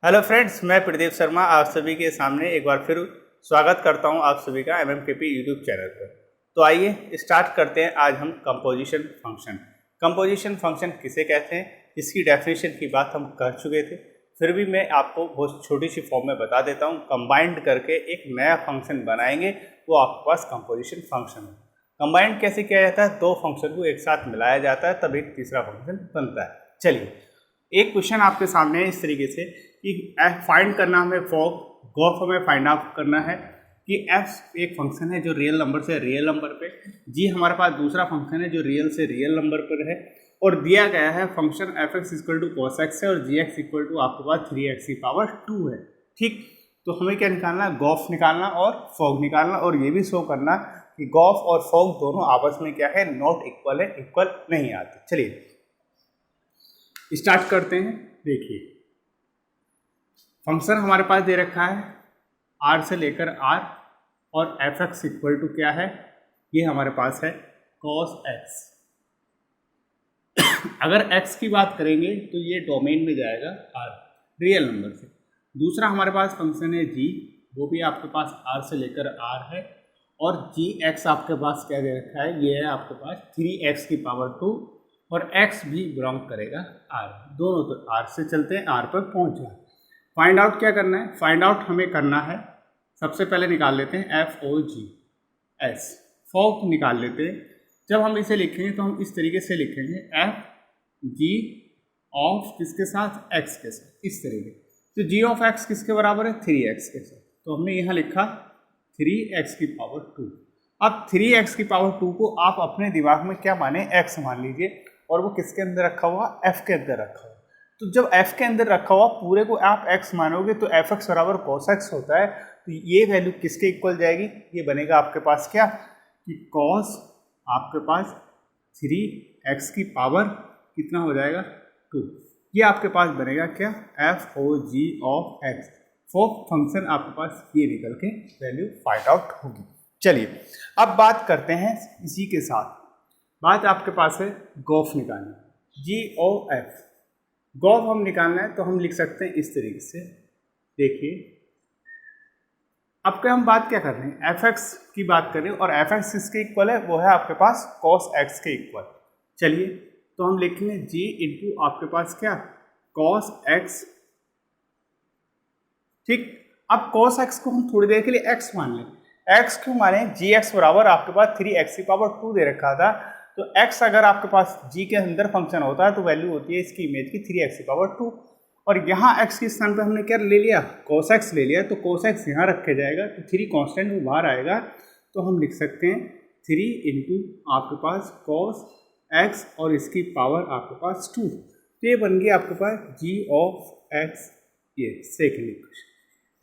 Hello friends, मैं प्रदीप शर्मा आप सभी के सामने एक बार फिर स्वागत करता हूं आप सभी का MMKP यूट्यूब चैनल पर। तो आइए स्टार्ट करते हैं। आज हम कंपोजिशन फंक्शन किसे कहते हैं, इसकी डेफिनेशन की बात हम कर चुके थे। फिर भी मैं आपको बहुत छोटी सी फॉर्म में बता देता हूं। कंबाइंड करके एक नया फंक्शन बनाएंगे, वो आपके पास कंपोजिशन फंक्शन है। कंबाइंड कैसे किया जाता है? दो फंक्शन को एक साथ मिलाया जाता है, तब एक तीसरा फंक्शन बनता है। चलिए, एक क्वेश्चन आपके सामने है इस तरीके से कि फाइंड करना हमें गॉफ हमें फाइंड आउट करना है कि एफ एक फंक्शन है जो रियल नंबर से रियल नंबर पे, जी हमारे पास दूसरा फंक्शन है जो रियल से रियल नंबर पर है, और दिया गया है function f x equal to cos x है और जी एक्स इक्वल टू आपके पास 3x की पावर 2 है। ठीक, तो हमें क्या निकालना है? गॉफ निकालना और फॉग निकालना, और ये भी शो करना कि गॉफ और फॉग दोनों आपस में क्या है, नॉट इक्वल है, इक्वल नहीं आते। चलिए स्टार्ट करते हैं। देखिए, फंक्शन हमारे पास दे रखा है r से लेकर r, और एफ एक्स इक्वल टू क्या है, ये हमारे पास है cos x। अगर x की बात करेंगे तो ये डोमेन में जाएगा r, रियल नंबर से। दूसरा हमारे पास फंक्शन है g, वो भी आपके पास r से लेकर r है, और जी एक्स आपके पास क्या दे रखा है, ये है आपके पास 3x की पावर 2, और x भी बिलोंग करेगा r। दोनों तो r से चलते हैं, r पर पहुंच जाए। फाइंड आउट क्या करना है? फाइंड आउट हमें करना है, सबसे पहले निकाल लेते हैं FOGS, फॉग निकाल लेते हैं। जब हम इसे लिखेंगे तो हम इस तरीके से लिखेंगे FG ऑफ किसके साथ, x के साथ, इस तरीके। तो g ऑफ x किसके बराबर है? 3x के साथ। तो हमने यहाँ लिखा 3x की पावर 2। अब 3x की पावर 2 को आप अपने दिमाग में क्या माने, x मान लीजिए, और वो किसके अंदर रखा हुआ? f के अंदर रखा हुआ। तो जब f के अंदर रखा हुआ पूरे को आप x मानोगे तो एफ एक्स बराबर cos x होता है। तो ये वैल्यू किसके इक्वल जाएगी? ये बनेगा आपके पास क्या कि cos आपके पास 3x की पावर कितना हो जाएगा 2। ये आपके पास बनेगा क्या, FOG of x। Fog function आपके पास ये निकल के वैल्यू फाइंड आउट होगी। चलिए अब बात करते हैं इसी के साथ। बात आपके पास है गॉफ निकालना, GOF। गॉफ हम निकालना है तो हम लिख सकते हैं इस तरीके से। देखिए, अब क्या हम बात क्या कर रहे हैं, एफ एक्स की बात कर रहे हैं, और एफ एक्स किसके इक्वल है? वो है आपके पास cos x के इक्वल। चलिए, तो हम लिखेंगे g इंटू आपके पास क्या, cos x। ठीक, अब cos x को हम थोड़ी देर के लिए x मान लें। x क्यों माने? जी एक्स बराबर आपके पास 3x की पावर 2 दे रखा था। तो x अगर आपके पास g के अंदर फंक्शन होता है तो वैल्यू होती है इसकी इमेज की 3x की पावर 2, और यहाँ x के स्थान पे हमने क्या ले लिया, cos x ले लिया। तो cos x यहाँ रखे जाएगा, तो 3 कांस्टेंट वो बाहर आएगा। तो हम लिख सकते हैं 3 इंटू आपके पास cos x और इसकी पावर आपके पास 2। तो ये बन गया आपके पास g ऑफ x, ये सेकेंड इक्वेशन।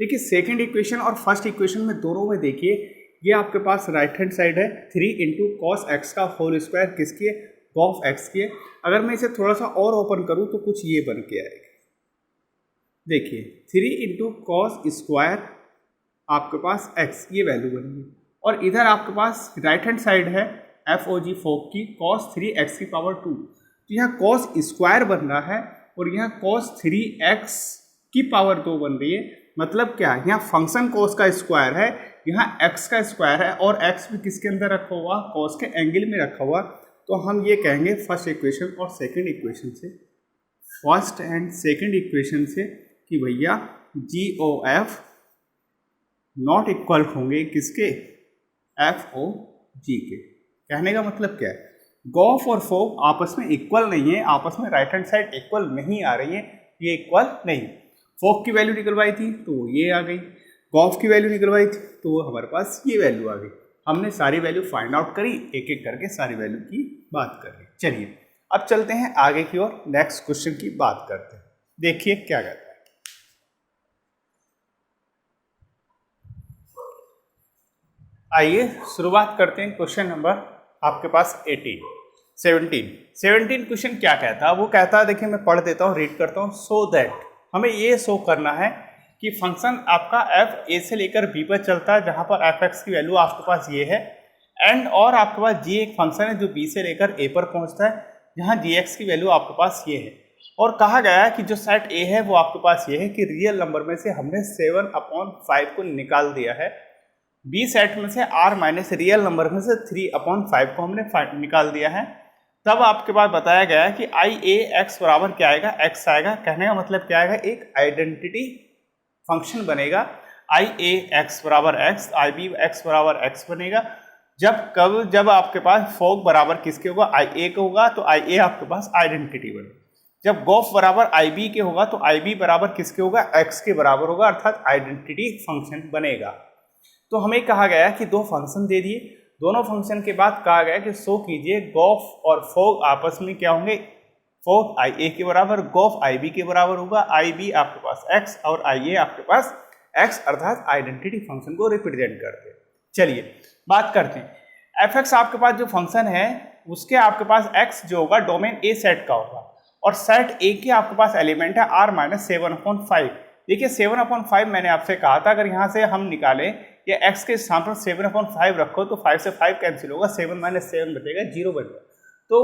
देखिए, सेकेंड इक्वेशन और फर्स्ट इक्वेशन में दोनों में देखिए, ये आपके पास राइट हैंड साइड है 3 इंटू कॉस एक्स का होल स्क्वायर किसकी है, गॉफ एक्स की है। अगर मैं इसे थोड़ा सा और ओपन करूं तो कुछ ये बन के आएगा। देखिए, 3 इंटू कॉस स्क्वायर आपके पास एक्स, ये वैल्यू बनेगी, और इधर आपके पास राइट हैंड साइड है FOG फोक की cos 3x की पावर 2। तो यहाँ cos स्क्वायर बन रहा है और यहाँ cos 3x की पावर 2 बन रही है। मतलब क्या, यहाँ फंक्शन cos का स्क्वायर है, यहाँ x का स्क्वायर है, और x भी किसके अंदर रखा हुआ, cos के एंगल में रखा हुआ। तो हम ये कहेंगे फर्स्ट इक्वेशन और सेकंड इक्वेशन से, फर्स्ट एंड सेकंड इक्वेशन से, कि भैया GOF नॉट इक्वल होंगे किसके, FOG के। कहने का मतलब क्या है, गॉफ और फोक आपस में इक्वल नहीं है, आपस में राइट हैंड साइड इक्वल नहीं आ रही है, ये इक्वल नहीं। फोक की वैल्यू निकलवाई थी तो ये आ गई, गॉफ की वैल्यू निकलवाई थी तो हमारे पास ये वैल्यू आ गई। हमने सारी वैल्यू फाइंड आउट करी, एक एक करके सारी वैल्यू की बात कर ली। चलिए अब चलते हैं आगे की ओर, नेक्स्ट क्वेश्चन की बात करते हैं। देखिए क्या कहता है। आइए शुरुआत करते हैं क्वेश्चन नंबर आपके पास 17 क्वेश्चन क्या कहता है, वो कहता है, देखिए मैं पढ़ देता हूँ, रीड करता हूँ। सो दैट, हमें ये शो करना है कि फंक्शन आपका f a से लेकर b पर चलता है, जहाँ पर एफ एक्स की वैल्यू आपके पास ये है, एंड और आपके पास g एक फंक्शन है जो b से लेकर a पर पहुँचता है, जहाँ जी एक्स की वैल्यू आपके पास ये है। और कहा गया है कि जो सेट ए है वो आपके पास ये है कि रियल नंबर में से हमने 7/5 को निकाल दिया है, बी सेट में से r माइनस रियल नंबर में से 3/5 को हमने निकाल दिया है। तब आपके पास बताया गया है कि आई ए एक्स बराबर क्या आएगा, एक्स आएगा। कहने का मतलब क्या आएगा, एक आइडेंटिटी फंक्शन बनेगा, आई ए एक्स बराबर एक्स, आई बी एक्स बराबर एक्स बनेगा। जब आपके पास फोक बराबर किसके होगा, आई ए का होगा, तो आई ए आपके पास आइडेंटिटी बनेगा। जब गोफ बराबर आई बी के होगा तो आई बी बराबर किसके होगा, एक्स के बराबर होगा, अर्थात आइडेंटिटी फंक्शन बनेगा। तो हमें कहा गया कि दो फंक्शन दे दिए, दोनों फंक्शन के बाद कहा गया कि शो कीजिए गोफ और फोक आपस में क्या होंगे, फोक आई ए के बराबर, गोफ आई बी के बराबर होगा। आई बी आपके पास एक्स और आई ए आपके पास एक्स, अर्थात आइडेंटिटी फंक्शन को रिप्रेजेंट करते हैं। चलिए बात करते हैं। एफ एक्स आपके पास जो फंक्शन है उसके आपके पास एक्स जो होगा डोमेन ए सेट का होगा, और सेट ए के आपके पास एलिमेंट है r माइनस 7/5। देखिए 7/5 मैंने आपसे कहा था, अगर यहाँ से हम निकालें या x के स्थान पर 7/5 रखो तो 5 से 5 कैंसिल होगा, 7 माइनस 7 बचेगा, 0 बचेगा। तो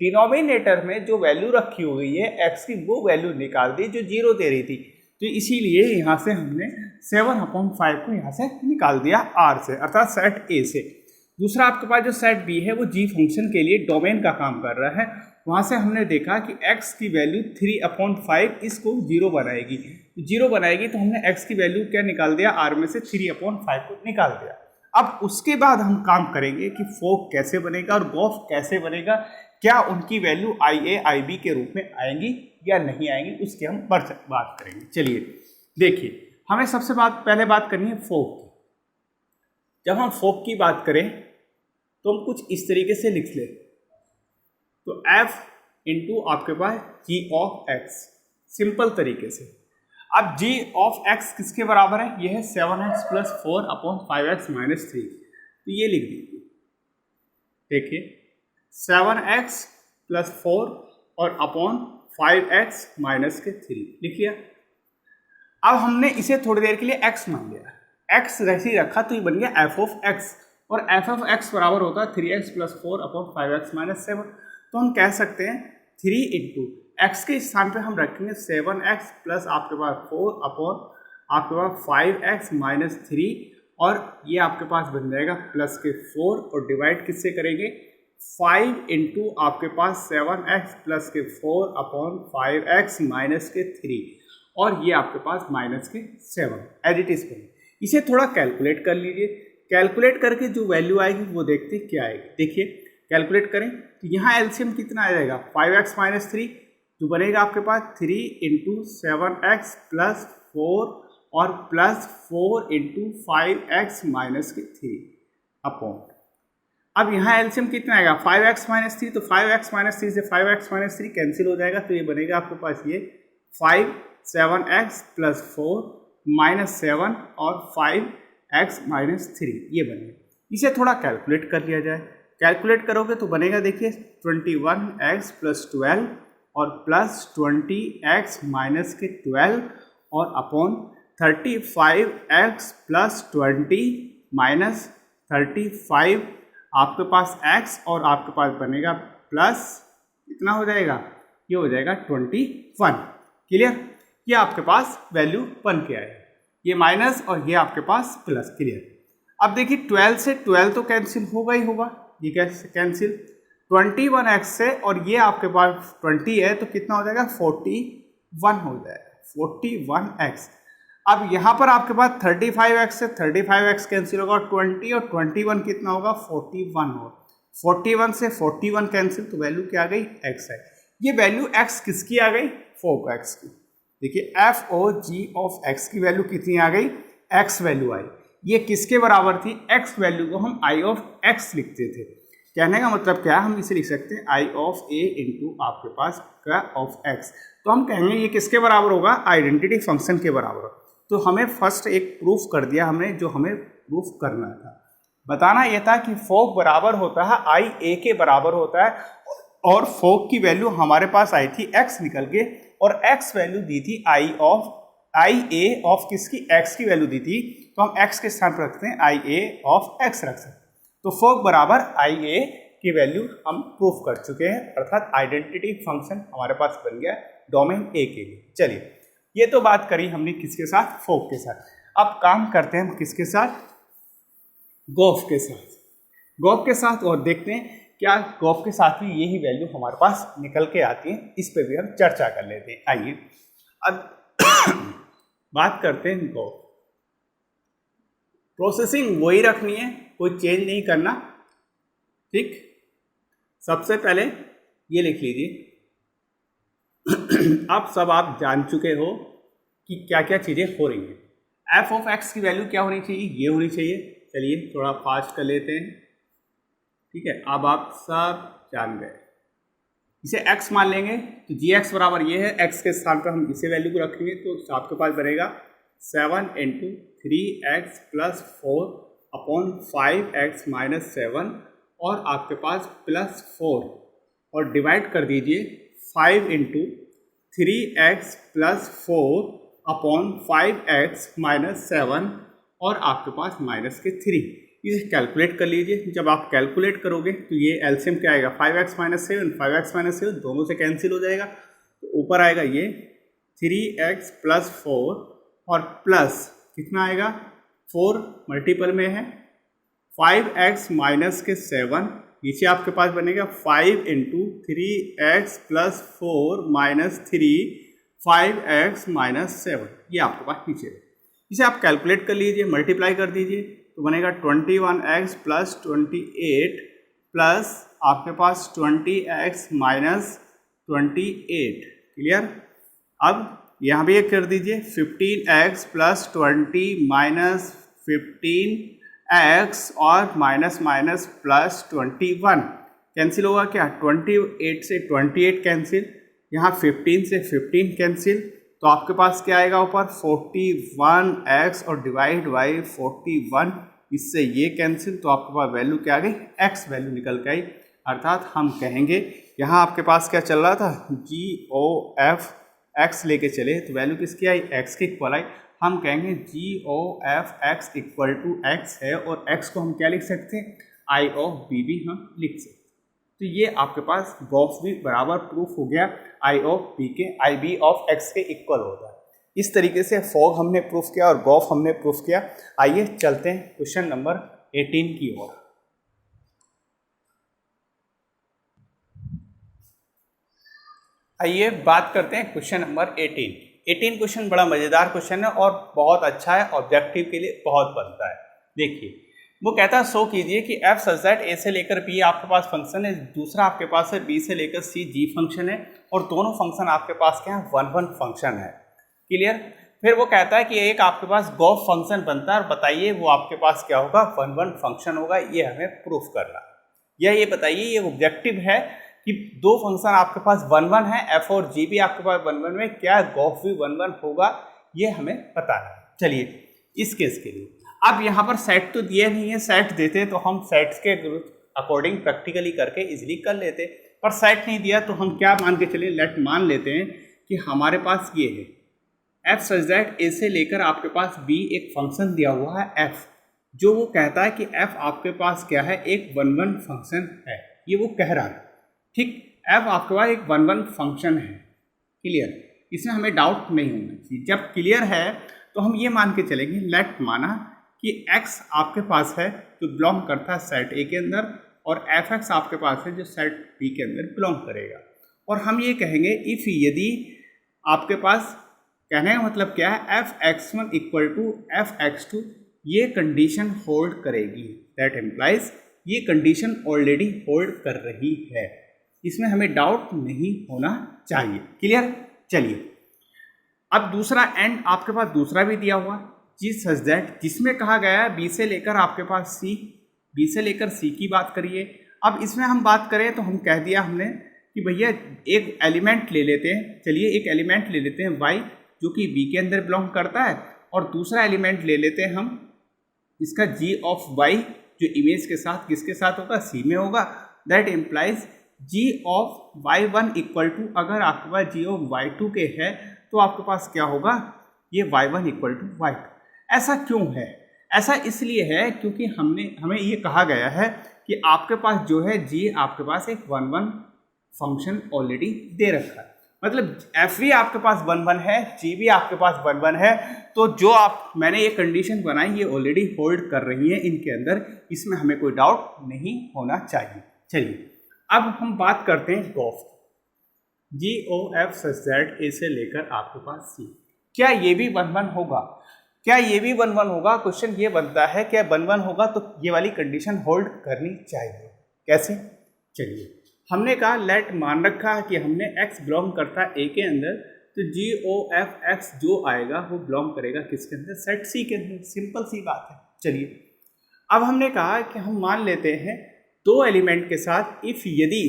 डिनोमिनेटर में जो वैल्यू रखी हुई है x की वो वैल्यू निकाल दी जो 0 दे रही थी, तो इसीलिए यहाँ से हमने 7/5 को यहाँ से निकाल दिया r से, अर्थात सेट ए से। दूसरा आपके पास जो सेट बी है वो जी फंक्शन के लिए डोमेन का काम कर रहा है। वहाँ से हमने देखा कि x की वैल्यू 3/5 इसको 0 बनाएगी, 0 बनाएगी तो हमने x की वैल्यू क्या निकाल दिया, r में से 3/5 को निकाल दिया। अब उसके बाद हम काम करेंगे कि फोक कैसे बनेगा और गोफ कैसे बनेगा, क्या उनकी वैल्यू आई ए आई बी के रूप में आएंगी या नहीं आएंगी, उसकी हम बात करेंगे। चलिए देखिए, हमें सबसे पहले बात करनी है फोक की। जब हम फोक की बात करें तो हम कुछ इस तरीके से लिख लें, तो f इंटू आपके पास g ऑफ x, सिंपल तरीके से। अब g ऑफ x किसके बराबर है, ये है 7x प्लस 4/5x माइनस 3, तो ये लिख दीजिए। देखिए 7x प्लस 4 और अपॉन 5x माइनस के 3 लिख लिया। अब हमने इसे थोड़ी देर के लिए x मान लिया, x जैसे ही रखा तो ये बन गया f ऑफ x, और f ऑफ x बराबर होता है 3x प्लस 4/5x माइनस 7। तो हम कह सकते हैं 3 इंटू एक्स के स्थान पे हम रखेंगे 7x प्लस आपके पास 4 अपॉन आपके पास 5x माइनस 3, और ये आपके पास बन जाएगा प्लस के 4, और डिवाइड किससे करेंगे, 5 इंटू आपके पास 7x प्लस के 4 अपॉन 5x माइनस के 3, और ये आपके पास माइनस के 7 एज इट इज बने। इसे थोड़ा कैलकुलेट कर लीजिए, कैलकुलेट करके जो वैल्यू आएगी वो देखते क्या आएगी। देखिए कैलकुलेट करें तो यहाँ एलसीएम कितना आ जाएगा, 5x माइनस 3, जो बनेगा आपके पास 3 इंटू 7x प्लस 4 और प्लस 4 इंटू 5x माइनस के 3 अपॉन। अब यहाँ एलसीएम कितना आएगा, 5x माइनस 3, तो 5x माइनस 3 से 5x माइनस 3 कैंसिल हो जाएगा, तो ये बनेगा आपके पास ये 5 7x प्लस 4 माइनस 7 और 5x माइनस 3, ये बनेगा। इसे थोड़ा कैलकुलेट कर लिया जाए, कैलकुलेट करोगे तो बनेगा देखिए 21x प्लस 12 और प्लस 20x माइनस के 12 और अपॉन 35x प्लस 20 माइनस 35 आपके पास x, और आपके पास बनेगा प्लस कितना हो जाएगा, ये हो जाएगा 21। क्लियर, ये आपके पास वैल्यू बन के आएगा, ये माइनस और ये आपके पास प्लस। क्लियर। अब देखिए 12 से 12 तो कैंसिल होगा ही होगा, ये कैसे कैंसिल, 21x से और ये आपके पास 20 है तो कितना हो जाएगा, 41 हो जाएगा, 41x। अब यहाँ पर आपके पास 35x से 35x कैंसिल होगा, 20 और 21 कितना होगा, 41 होगा, 41 से 41 कैंसिल, तो वैल्यू क्या आ गई, x है। ये वैल्यू x किसकी आ गई, फोक x की। देखिए f o g of x की वैल्यू कितनी आ गई, x वैल्यू आई। ये किसके बराबर थी, x वैल्यू को हम i ऑफ x लिखते थे। कहने का मतलब क्या है, हम इसे लिख सकते हैं i ऑफ a इंटू आपके पास का ऑफ x। तो हम कहेंगे ये किसके बराबर होगा, आइडेंटिटी फंक्शन के बराबर। तो हमें फर्स्ट एक प्रूफ कर दिया हमने, जो हमें प्रूफ करना था। बताना यह था कि फोक बराबर होता है आई ए के बराबर होता है, और फोक की वैल्यू हमारे पास आई थी x निकल के, और x वैल्यू दी थी आई ए ऑफ किसकी, x की वैल्यू दी थी, तो हम x के स्थान पर रखते हैं आई ए ऑफ x रख सकते हैं। तो फोक बराबर आई ए की वैल्यू हम प्रूफ कर चुके हैं, अर्थात आइडेंटिटी फंक्शन हमारे पास बन गया। डोमेन ए के लिए। चलिए, ये तो बात करी हमने किसके साथ, फोक के साथ। अब काम करते हैं हम किसके साथ, गोफ के साथ। गोफ के साथ और देखते हैं क्या गोफ के साथ भी यही वैल्यू हमारे पास निकल के आती है, इस पे भी हम चर्चा कर लेते हैं। आइए अब बात करते हैं गोफ। प्रोसेसिंग वही रखनी है, कोई चेंज नहीं करना, ठीक। सबसे पहले ये लिख लीजिए, अब सब आप जान चुके हो कि क्या क्या चीज़ें हो रही हैं। एफ ऑफ एक्स की वैल्यू क्या होनी चाहिए, ये होनी चाहिए। चलिए थोड़ा फास्ट कर लेते हैं, ठीक है। अब आप सब जान गए, इसे x मान लेंगे तो जी एक्स बराबर ये है, x के स्थान पर हम इसे वैल्यू को रखेंगे तो आपके पास बनेगा 7 × 3x + 4 अपॉन 5x - 7 और आपके पास +4 और डिवाइड कर दीजिए 5 × 3x + 4 अपॉन 5x - 7 और आपके पास -3। इसे कैलकुलेट कर लीजिए। जब आप कैलकुलेट करोगे तो ये एलसीएम क्या आएगा, 5x - 7 5x - 7 दोनों से कैंसिल हो जाएगा, तो ऊपर आएगा ये 3x + 4 और प्लस कितना आएगा, 4 मल्टीपल में है 5x - 7, नीचे आपके पास बनेगा 5 × 3x + 4 - 3 5x - 7, ये आपके पास नीचे है। इसे आप कैलकुलेट कर लीजिए, मल्टीप्लाई कर दीजिए तो बनेगा 21x + 28 प्लस आपके पास 20x - 28। क्लियर। अब यहाँ भी एक कर दीजिए 15x + 20 - 15x और माइनस प्लस 21 कैंसिल होगा क्या, 28 से 28 कैंसिल, यहाँ 15 से 15 कैंसिल, तो आपके पास क्या आएगा ऊपर 41x और डिवाइड बाई 41, इससे ये कैंसिल, तो आपके पास वैल्यू क्या आ गई, x वैल्यू निकल के आई। अर्थात हम कहेंगे यहाँ आपके पास क्या चल रहा था, GOF x लेके चले तो वैल्यू किसकी आई, x की इक्वल आई। हम कहेंगे GOF x = x है और x को हम क्या लिख सकते हैं, I of B भी हम लिख सकते हैं। तो ये आपके पास गॉफ भी बराबर प्रूफ हो गया I of B के IB of x के इक्वल होता है। इस तरीके से फॉग हमने प्रूफ किया और गॉफ हमने प्रूफ किया। आइए चलते हैं क्वेश्चन नंबर 18 की ओर। आइए बात करते हैं क्वेश्चन नंबर 18 क्वेश्चन बड़ा मजेदार क्वेश्चन है और बहुत अच्छा है, ऑब्जेक्टिव के लिए बहुत बनता है। देखिए वो कहता है शो कीजिए कि f सच दैट a से लेकर b आपके पास फंक्शन है, दूसरा आपके पास है b से लेकर c g फंक्शन है और दोनों फंक्शन आपके पास क्या है, 1 फंक्शन है। क्लियर। फिर वो कहता है कि एक आपके पास गॉफ फंक्शन बनता है और बताइए वो आपके पास क्या होगा, 1 फंक्शन होगा। ये हमें प्रूफ करना, या ये बताइए, ये ऑब्जेक्टिव है कि दो फंक्शन आपके पास 1 है, f और g भी आपके पास 1 में, क्या गॉफ भी 1 होगा, ये हमें बताना है। चलिए इस केस के लिए अब यहाँ पर सेट तो दिए नहीं है, सेट देते तो हम सेट्स के अकॉर्डिंग प्रैक्टिकली करके इजीली कर लेते, पर सेट नहीं दिया तो हम क्या मान के चले, लेट मान लेते हैं कि हमारे पास ये है f सच दैट a से लेकर आपके पास b एक फंक्शन दिया हुआ है f, जो वो कहता है कि f आपके पास क्या है, एक 1 फंक्शन है, ये वो कह रहा है। ठीक, f आपके पास एक 1 फंक्शन है। क्लियर, इसमें हमें डाउट नहीं होना चाहिए। जब क्लियर है तो हम ये मान के चलेंगे, लेट माना कि x आपके पास है जो बिलोंग करता है सेट A के अंदर और fx आपके पास है जो सेट B के अंदर बिलोंग करेगा। और हम ये कहेंगे इफ यदि आपके पास, कहने का मतलब क्या है, fx1 = fx2 ये कंडीशन होल्ड करेगी, दैट इम्प्लाइज ये कंडीशन ऑलरेडी होल्ड कर रही है, इसमें हमें डाउट नहीं होना चाहिए। क्लियर। चलिए अब दूसरा एंड आपके पास दूसरा भी दिया हुआ जी सच दैट, जिसमें कहा गया है b से लेकर आपके पास c, b से लेकर c की बात करिए। अब इसमें हम बात करें तो हम कह दिया हमने कि भैया एक एलिमेंट ले लेते हैं, चलिए एक एलिमेंट ले लेते हैं y जो कि b के अंदर बिलोंग करता है, और दूसरा एलिमेंट ले लेते हैं हम इसका g of y जो इमेज के साथ किसके साथ होगा, c में होगा। That implies g of y1 = अगर आपके पास g of y2 के है तो आपके पास क्या होगा, ये y1 = y2। ऐसा क्यों है, ऐसा इसलिए है क्योंकि हमें ये कहा गया है कि आपके पास जो है g आपके पास एक 1 फंक्शन ऑलरेडी दे रखा है, मतलब एफ भी आपके पास 1 1 है, जी भी आपके पास 1 1 है। तो जो मैंने ये कंडीशन बनाई ये ऑलरेडी होल्ड कर रही है इनके अंदर, इसमें हमें कोई डाउट नहीं होना चाहिए। चलिए अब हम बात करते हैं gof, g o f such that a से लेकर आपके पास सी। क्या ये भी 1 1 होगा? क्या ये भी 1 1 होगा? क्वेश्चन ये बनता है क्या 1 1 होगा तो ये वाली कंडीशन होल्ड करनी चाहिए। कैसे? चलिए हमने कहा लेट मान रखा है कि हमने x बिलोंग करता है ए के अंदर, तो जी ओ एफ एक्स जो आएगा वो बिलोंग करेगा किसके अंदर? सेट सी के अंदर। सिंपल सी बात है। चलिए अब हमने कहा कि हम मान लेते हैं दो एलिमेंट के साथ इफ यदि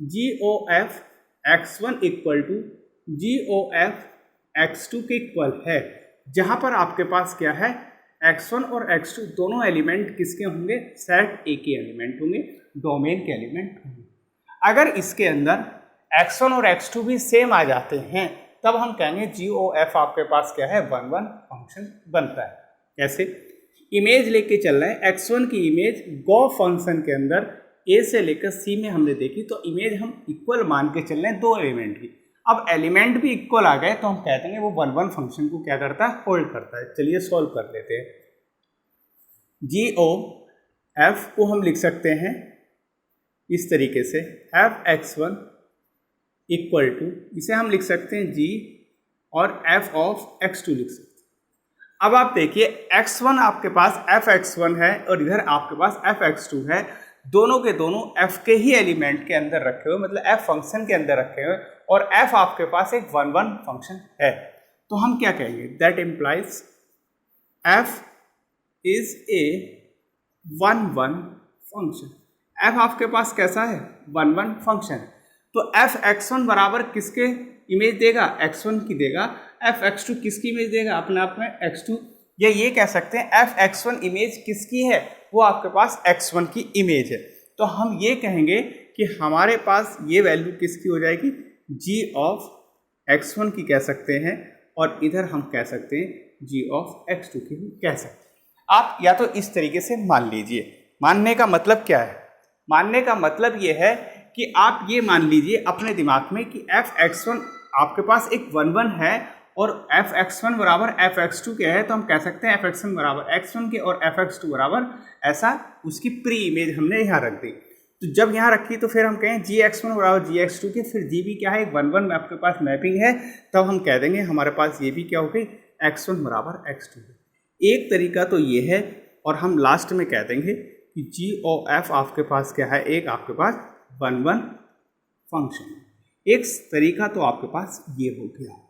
g o f x1 equal to g o f x2 के इक्वल है, जहां पर आपके पास क्या है x1 और x2 दोनों एलिमेंट किसके होंगे? सेट ए के एलिमेंट होंगे, डोमेन के एलिमेंट होंगे। अगर इसके अंदर x1 और x2 भी सेम आ जाते हैं तब हम कहेंगे जी ओ एफ आपके पास क्या है? 1 1 फंक्शन बनता है। कैसे? इमेज लेके चल रहे हैं, x1 की इमेज गो फंक्शन के अंदर ए से लेकर सी में हमने देखी, तो इमेज हम इक्वल मान के चल रहे हैं दो एलिमेंट की। अब एलिमेंट भी इक्वल आ गए तो हम कहते हैं वो 1 1 फंक्शन को क्या करता है? होल्ड करता है। चलिए सॉल्व कर लेते हैं। जी ओ एफ को हम लिख सकते हैं इस तरीके से, एफ x1 इक्वल टू, इसे हम लिख सकते हैं जी और एफ ऑफ x2 लिख सकते हैं। अब आप देखिए x1 आपके पास एफ x1 है और इधर आपके पास एफ x2 है, दोनों के दोनों f के ही एलिमेंट के अंदर रखे हुए, मतलब f फंक्शन के अंदर रखे हुए, और f आपके पास एक 1 1 फंक्शन है। तो हम क्या कहेंगे? That implies f is a 1 1 function. f आपके पास कैसा है? 1 1 फंक्शन। तो f x1 बराबर किसके इमेज देगा? x1 की देगा। f x2 किसकी इमेज देगा? अपने आप में x2, या ये कह सकते हैं f x1 इमेज किसकी है? वो आपके पास x1 की इमेज है। तो हम ये कहेंगे कि हमारे पास ये वैल्यू किसकी हो जाएगी? g ऑफ x1 की कह सकते हैं, और इधर हम कह सकते हैं g ऑफ x2 की भी कह सकते हैं। आप या तो इस तरीके से मान लीजिए। मानने का मतलब क्या है? मानने का मतलब ये है कि आप ये मान लीजिए अपने दिमाग में कि f x1 आपके पास एक 1 1 है और f x1 बराबर f x2 के है, तो हम कह सकते हैं f x1 बराबर x1 के और f x2 बराबर, ऐसा उसकी प्री इमेज हमने यहाँ रख दी। तो जब यहाँ रखी तो फिर हम कहें जी x1 बराबर जी x2 के, फिर जी भी क्या है? 1 1 में आपके पास मैपिंग है, तब हम कह देंगे हमारे पास ये भी क्या हो गई? x1 बराबर x2। एक तरीका तो ये है, और हम लास्ट में कह देंगे कि जी ओ एफ आपके पास क्या है? एक आपके पास 1 1 फंक्शन। एक तरीका तो आपके पास ये हो गया।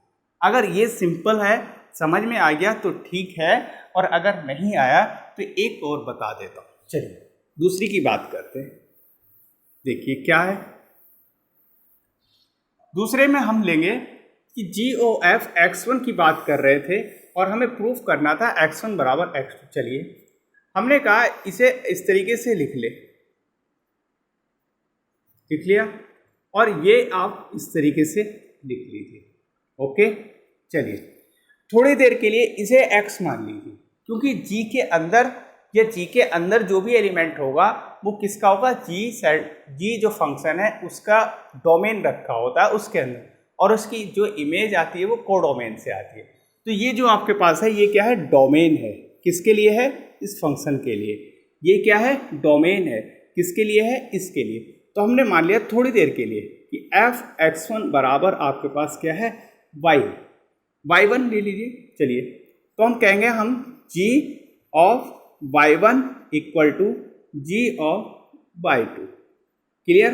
अगर ये सिंपल है, समझ में आ गया तो ठीक है, और अगर नहीं आया तो एक और बता देता हूँ। चलिए दूसरी की बात करते हैं। देखिए क्या है दूसरे में, हम लेंगे कि जी ओ एफ x1 की बात कर रहे थे और हमें प्रूफ करना था x1 बराबर x2। चलिए हमने कहा इसे इस तरीके से लिख लिया, और ये आप इस तरीके से लिख लीजिए। ओके चलिए थोड़ी देर के लिए इसे x मान लीजिए, क्योंकि g के अंदर या g के अंदर जो भी एलिमेंट होगा वो किसका होगा? g जो फंक्शन है उसका डोमेन रखा होता है उसके अंदर, और उसकी जो इमेज आती है वो कोडोमेन से आती है। तो ये जो आपके पास है ये क्या है? डोमेन है। किसके लिए है? इस फंक्शन के लिए। ये क्या है? डोमेन है। किसके लिए है? इसके लिए। तो हमने मान लिया थोड़ी देर के लिए कि f x1 बराबर आपके पास क्या है? y1 ले लीजिए। चलिए तो हम कहेंगे हम g of y1 equal to g of y2। Clear?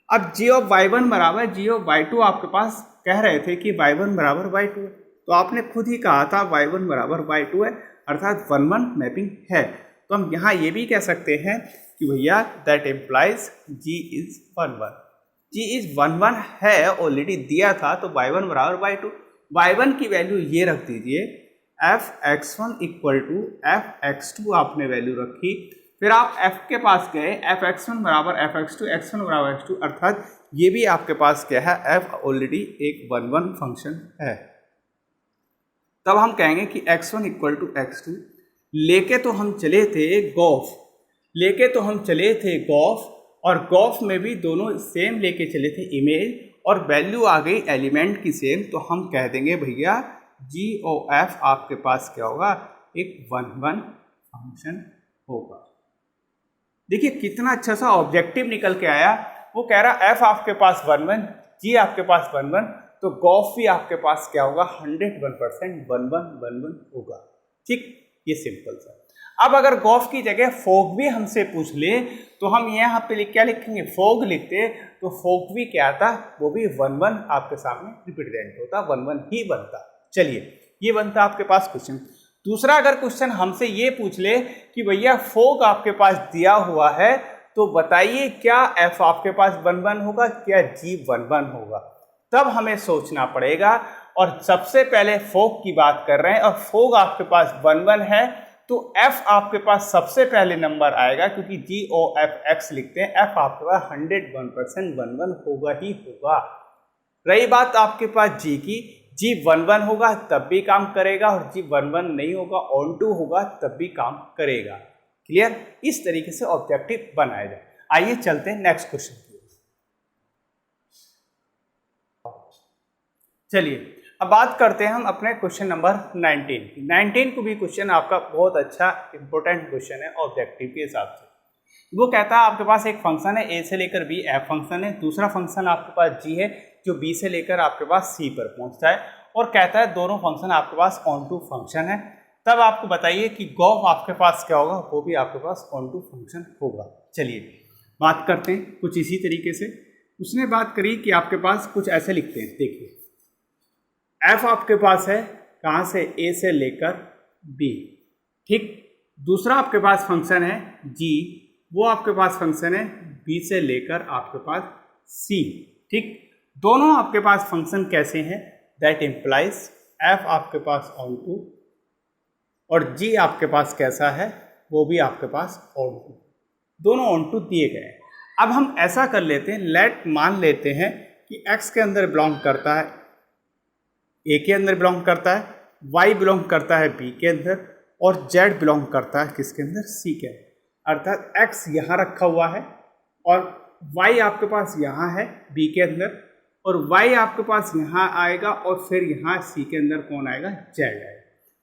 अब g ऑफ y1 बराबर g ऑफ y2, आपके पास कह रहे थे कि y1 बराबर y2 है, तो आपने खुद ही कहा था y1 बराबर y2 है, अर्थात 1 1 मैपिंग है। तो हम यहाँ ये भी कह सकते हैं कि भैया that implies g is 1 1। g is 1 1 है, ऑलरेडी दिया था, तो y1 बराबर y2। y1 की वैल्यू ये रख दीजिए, f x1 equal to f x2 आपने वैल्यू रखी, फिर आप f के पास गए, f x1 बराबर f x2, x1 बराबर x2, अर्थात ये भी आपके पास क्या है? f ऑलरेडी एक 1 1 फंक्शन है। तब हम कहेंगे कि x1 इक्वल टू x2। लेके तो हम चले थे गॉफ, और गॉफ में भी दोनों सेम लेके चले थे इमेज, और वैल्यू आ गई एलिमेंट की सेम, तो हम कह देंगे भैया GOF आपके पास क्या होगा, एक 1 1 फंक्शन होगा। देखिए कितना अच्छा सा ऑब्जेक्टिव निकल के आया। वो कह रहा f आपके पास 1 1, g आपके पास 1 1, तो गॉफ भी आपके पास क्या होगा, 101% 1 1 1 1 होगा। ठीक, ये सिंपल सा। अब अगर गॉफ की जगह फोग भी हमसे पूछ ले तो हम यहाँ पे क्या लिखेंगे, फोग लिखते तो फोग भी क्या आता, वो भी 1 1 आपके सामने रिप्रेजेंट होता, 1 1 ही बनता। चलिए ये बनता आपके पास क्वेश्चन। दूसरा अगर क्वेश्चन हमसे ये पूछ ले कि भैया फोग आपके पास दिया हुआ है, तो बताइए क्या f आपके पास 1 1 होगा, क्या g 1 1 होगा, तब हमें सोचना पड़ेगा। और सबसे पहले फोग की बात कर रहे हैं और फोग आपके पास 1 1 है, तो f आपके पास सबसे पहले नंबर आएगा, क्योंकि GOFX लिखते हैं, f आपके पास 101% 1 1 होगा ही होगा। रही बात आपके पास g की, g 1 1 होगा तब भी काम करेगा, और g 1 1 नहीं होगा, ऑन टू होगा तब भी काम करेगा। क्लियर, इस तरीके से ऑब्जेक्टिव बनाया जाए। आइए चलते हैं नेक्स्ट क्वेश्चन की। चलिए अब बात करते हैं हम अपने क्वेश्चन नंबर 19 की। 19 को भी क्वेश्चन आपका बहुत अच्छा इंपॉर्टेंट क्वेश्चन है ऑब्जेक्टिव के हिसाब से। वो कहता है आपके पास एक फंक्शन है a से लेकर b, f फंक्शन है, दूसरा फंक्शन आपके पास g है जो b से लेकर आपके पास c पर पहुंचता है, और कहता है दोनों फंक्शन आपके पास ऑन टू फंक्शन है। तब आपको बताइए कि गॉफ आपके पास क्या होगा, वो भी आपके पास ऑन टू फंक्शन होगा। चलिए बात करते हैं कुछ इसी तरीके से। उसने बात करी कि आपके पास कुछ ऐसे लिखते हैं, देखिए f आपके पास है कहाँ से, a से लेकर b, ठीक। दूसरा आपके पास फंक्शन है g, वो आपके पास फंक्शन है b से लेकर आपके पास c, ठीक। दोनों आपके पास फंक्शन कैसे हैं, दैट इम्प्लाइज f आपके पास ऑन टू और g आपके पास कैसा है, वो भी आपके पास ऑन टू, दोनों ऑन टू दिए गए हैं। अब हम ऐसा कर लेते हैं, लेट मान लेते हैं कि x के अंदर बिलोंग करता है, a के अंदर बिलोंग करता है, y बिलोंग करता है b के अंदर, और z बिलोंग करता है किसके अंदर, c के अंदर। अर्थात x यहाँ रखा हुआ है और y आपके पास यहाँ है b के अंदर, और y आपके पास यहाँ आएगा, और फिर यहाँ c के अंदर कौन आएगा, z आएगा।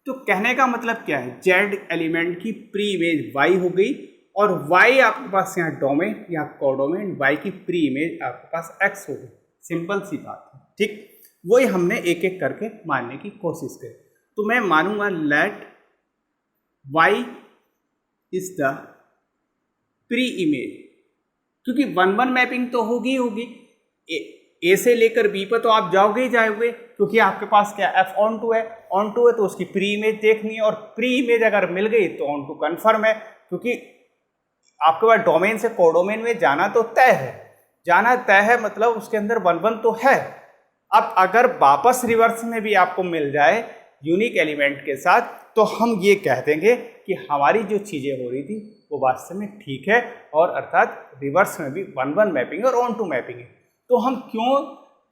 तो कहने का मतलब क्या है, z एलिमेंट की प्री इमेज y हो गई, और y आपके पास यहाँ डोमेन या कोडोमेन, y की प्री इमेज आपके पास x हो गई। सिंपल सी बात है, ठीक। वही हमने एक एक करके मानने की कोशिश करी। तो मैं मानूंगा let y is the pre image, क्योंकि 1 1 मैपिंग तो होगी होगी, ए से लेकर बी पर तो आप जाओगे ही जाओगे, क्योंकि आपके पास क्या f ऑन टू है, ऑन टू है तो उसकी प्री इमेज देखनी है, और प्री इमेज अगर मिल गई तो ऑन टू कन्फर्म है, क्योंकि आपके पास डोमेन से कोडोमेन में जाना तो तय है, जाना तय है मतलब उसके अंदर 1 1 तो है। अब अगर वापस रिवर्स में भी आपको मिल जाए यूनिक एलिमेंट के साथ, तो हम ये कह देंगे कि हमारी जो चीज़ें हो रही थी वो वास्तव में ठीक है, और अर्थात रिवर्स में भी 1 1 मैपिंग और ऑन टू मैपिंग है। तो हम क्यों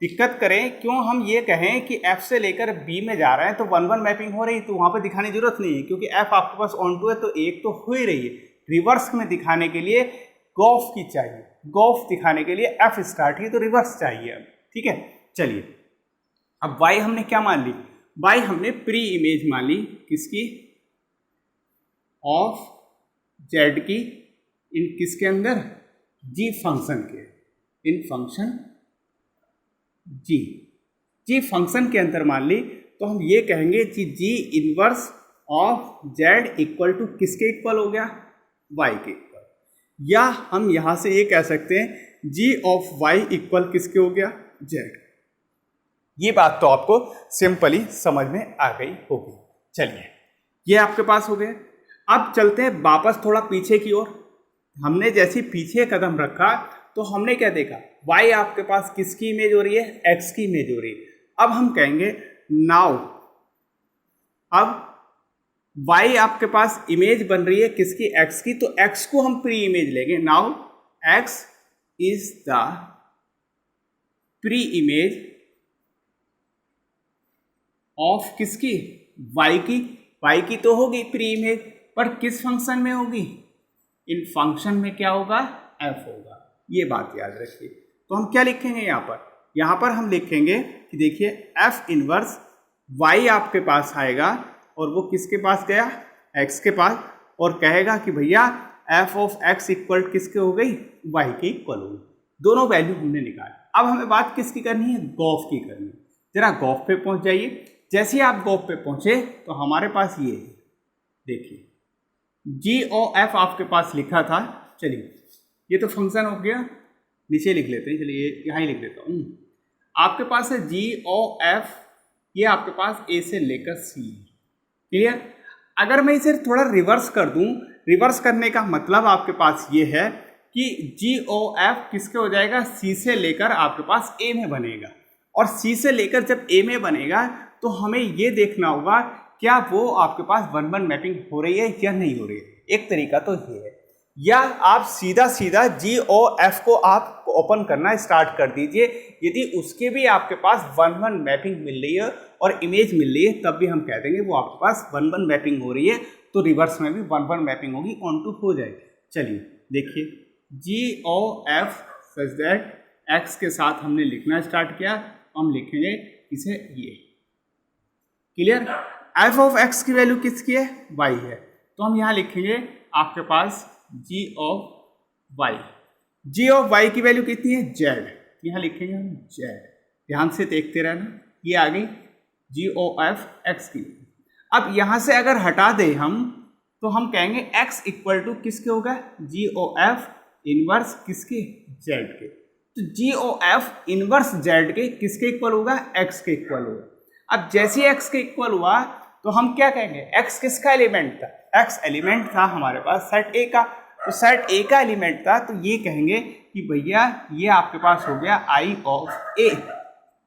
दिक्कत करें, क्यों हम ये कहें कि f से लेकर b में जा रहे हैं तो 1 1 मैपिंग हो रही, तो वहाँ पर दिखाने की जरूरत नहीं है, क्योंकि f आपके पास ऑन टू है तो एक तो हो ही रही है। रिवर्स में दिखाने के लिए गॉफ की चाहिए, गॉफ दिखाने के लिए f स्टार्ट की तो रिवर्स चाहिए अब, ठीक है। चलिए अब y हमने क्या मान ली, y हमने प्री इमेज मान ली किसकी, ऑफ z की, इन किसके अंदर, g फंक्शन के, इन फंक्शन g फंक्शन के अंदर मान ली। तो हम ये कहेंगे कि g inverse of z equal to किसके इक्वल हो गया, y के इक्वल, या हम यहां से ये कह सकते हैं g ऑफ y इक्वल किसके हो गया, z। ये बात तो आपको सिंपली समझ में आ गई होगी। चलिए ये आपके पास हो गए। अब चलते हैं वापस थोड़ा पीछे की ओर। हमने जैसे पीछे कदम रखा तो हमने क्या देखा, y आपके पास किसकी इमेज हो रही है, x की इमेज हो रही है। अब हम कहेंगे नाउ, अब y आपके पास इमेज बन रही है किसकी, x की, तो x को हम प्री इमेज लेंगे। Now x is the pre image of किसकी, y की, y की तो होगी प्री इमेज, पर किस फंक्शन में होगी, इन फंक्शन में क्या होगा, f होगा। ये बात याद रखिए। तो हम क्या लिखेंगे यहाँ पर, यहाँ पर हम लिखेंगे कि देखिए एफ इनवर्स वाई आपके पास आएगा और वो किसके पास गया, एक्स के पास, और कहेगा कि भैया एफ ऑफ एक्स इक्वल किसके हो गई, वाई के इक्वल हो गई। दोनों वैल्यू हमने निकाली। अब हमें बात किसकी करनी है, गॉफ की करनी है। जरा गॉफ पे पहुंच जाइए। जैसे ही आप गॉफ पे पहुंचे तो हमारे पास ये है, देखिए जी ओ एफ आपके पास लिखा था। चलिए ये तो फंक्शन हो गया, नीचे लिख लेते हैं, चलिए यहाँ ही लिख देता हूँ। आपके पास है जी ओ एफ, ये आपके पास ए से लेकर सी है, क्लियर। अगर मैं इसे थोड़ा रिवर्स कर दूं, रिवर्स करने का मतलब आपके पास ये है कि जी ओ एफ किसके हो जाएगा, सी से लेकर आपके पास ए में बनेगा, और सी से लेकर जब ए में बनेगा तो हमें ये देखना होगा क्या वो आपके पास 1-1 मैपिंग हो रही है या नहीं हो रही है। एक तरीका तो ये है, या आप सीधा सीधा जी ओ एफ को आप ओपन करना स्टार्ट कर दीजिए। यदि उसके भी आपके पास 1-1 मैपिंग मिल रही है और इमेज मिल रही है, तब भी हम कह देंगे वो आपके पास 1-1 मैपिंग हो रही है, तो रिवर्स में भी 1-1 मैपिंग होगी, ऑन टू हो जाएगी। चलिए देखिए g o f such that x के साथ हमने लिखना स्टार्ट किया, हम लिखेंगे इसे ये, क्लियर। एफ ऑफ एक्स की वैल्यू किसकी है, वाई है, तो हम यहाँ लिखेंगे आपके पास g of y. G of y की वैल्यू कितनी है, जेड, यहाँ लिखेंगे हम जेड। ध्यान से देखते रहना, ये आ गई जी ओ एफ एक्स की। अब यहाँ से अगर हटा दें हम, तो हम कहेंगे एक्स इक्वल टू किसके होगा, जी ओ एफ इनवर्स किसके, जेड के। तो जी ओ एफ इनवर्स जेड के किसके इक्वल होगा, एक्स के इक्वल होगा। अब जैसे एक्स के इक्वल हुआ तो हम क्या कहेंगे, एक्स किसका एलिमेंट था, एक्स एलिमेंट था हमारे पास सेट ए का, तो सेट ए का एलिमेंट था, तो ये कहेंगे कि भैया ये आपके पास हो गया आई ऑफ ए,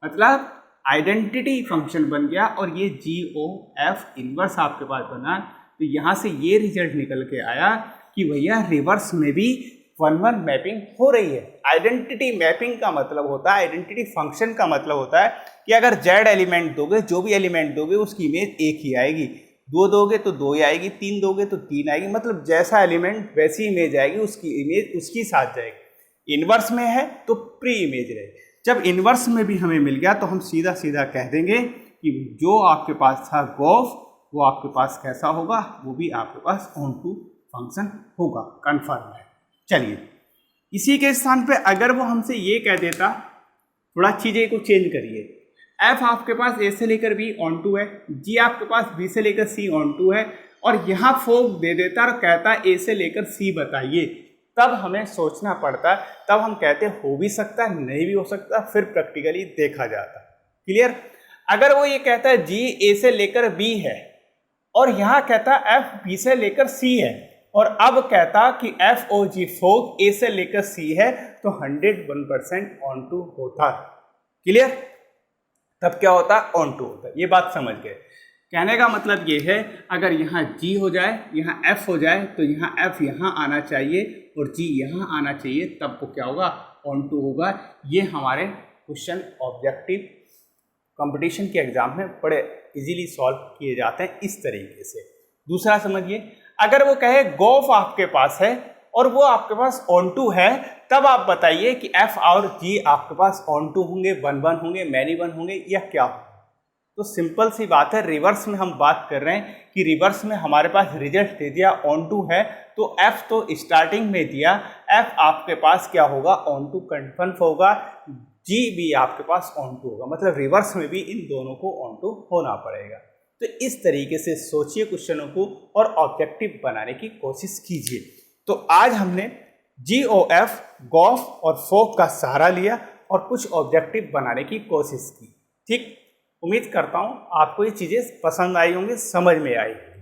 मतलब आइडेंटिटी फंक्शन बन गया, और ये जी ओ एफ इनवर्स आपके पास बना। तो यहाँ से ये रिजल्ट निकल के आया कि भैया रिवर्स में भी 1-1 मैपिंग हो रही है। आइडेंटिटी मैपिंग का मतलब होता है, आइडेंटिटी फंक्शन का मतलब होता है कि अगर जेड एलिमेंट दोगे, जो भी एलिमेंट दोगे उसकी इमेज एक ही आएगी, 2 दोगे तो 2 ही आएगी, 3 दोगे तो 3 आएगी, मतलब जैसा एलिमेंट वैसी इमेज आएगी, उसकी इमेज उसकी साथ जाएगी। इनवर्स में है तो प्री इमेज रहेगी। जब इनवर्स में भी हमें मिल गया तो हम सीधा सीधा कह देंगे कि जो आपके पास था गॉफ, वो आपके पास कैसा होगा, वो भी आपके पास ऑन टू फंक्शन होगा, कन्फर्म है। चलिए इसी के स्थान पे अगर वो हमसे ये कह देता, थोड़ा चीज़ें को चेंज करिए, एफ आपके पास ए से लेकर बी ऑन टू है, जी आपके पास बी से लेकर सी ऑन टू है, और यहाँ फोक दे देता और कहता ए से लेकर सी बताइए, तब हमें सोचना पड़ता, तब हम कहते हो भी सकता है, नहीं भी हो सकता, फिर प्रैक्टिकली देखा जाता। क्लियर। अगर वो ये कहता है जी ए से लेकर बी है और यहाँ कहता एफ बी से लेकर सी है, और अब कहता कि एफ ओ जी फोक ए से लेकर सी है, तो 101% ऑन टू होता। क्लियर। तब क्या होता, ऑन टू होता। ये बात समझ गए। कहने का मतलब ये है, अगर यहाँ जी हो जाए, यहाँ एफ हो जाए, तो यहाँ एफ यहाँ आना चाहिए और जी यहाँ आना चाहिए, तब वो क्या होगा, ऑन टू होगा। ये हमारे क्वेश्चन ऑब्जेक्टिव कंपटीशन के एग्जाम में बड़े इजीली सॉल्व किए जाते हैं इस तरीके से। दूसरा समझिए, अगर वो कहे गॉफ आपके पास है और वो आपके पास ऑन टू है, तब आप बताइए कि एफ और जी आपके पास ऑन टू होंगे, 1-1 होंगे, मैनी 1 होंगे, या क्या होंगे। तो सिंपल सी बात है, रिवर्स में हम बात कर रहे हैं कि रिवर्स में हमारे पास रिजल्ट दे दिया ऑन टू है, तो एफ तो स्टार्टिंग में दिया, एफ आपके पास क्या होगा, ऑन टू कन्फर्म होगा, जी भी आपके पास ऑन टू होगा, मतलब रिवर्स में भी इन दोनों को ऑन टू होना पड़ेगा। तो इस तरीके से सोचिए क्वेश्चनों को और ऑब्जेक्टिव बनाने की कोशिश कीजिए। तो आज हमने जी ओ एफ, गॉफ और फोक का सहारा लिया और कुछ ऑब्जेक्टिव बनाने की कोशिश की। ठीक, उम्मीद करता हूँ आपको ये चीज़ें पसंद आई होंगी, समझ में आई होंगी।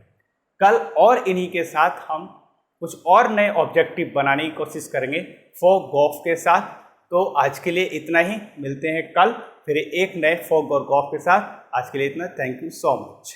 कल और इन्हीं के साथ हम कुछ और नए ऑब्जेक्टिव बनाने की कोशिश करेंगे फोक गॉफ के साथ। तो आज के लिए इतना ही, मिलते हैं कल फिर एक नए फोक और गॉफ के साथ। आज के लिए इतना, थैंक यू सो मच।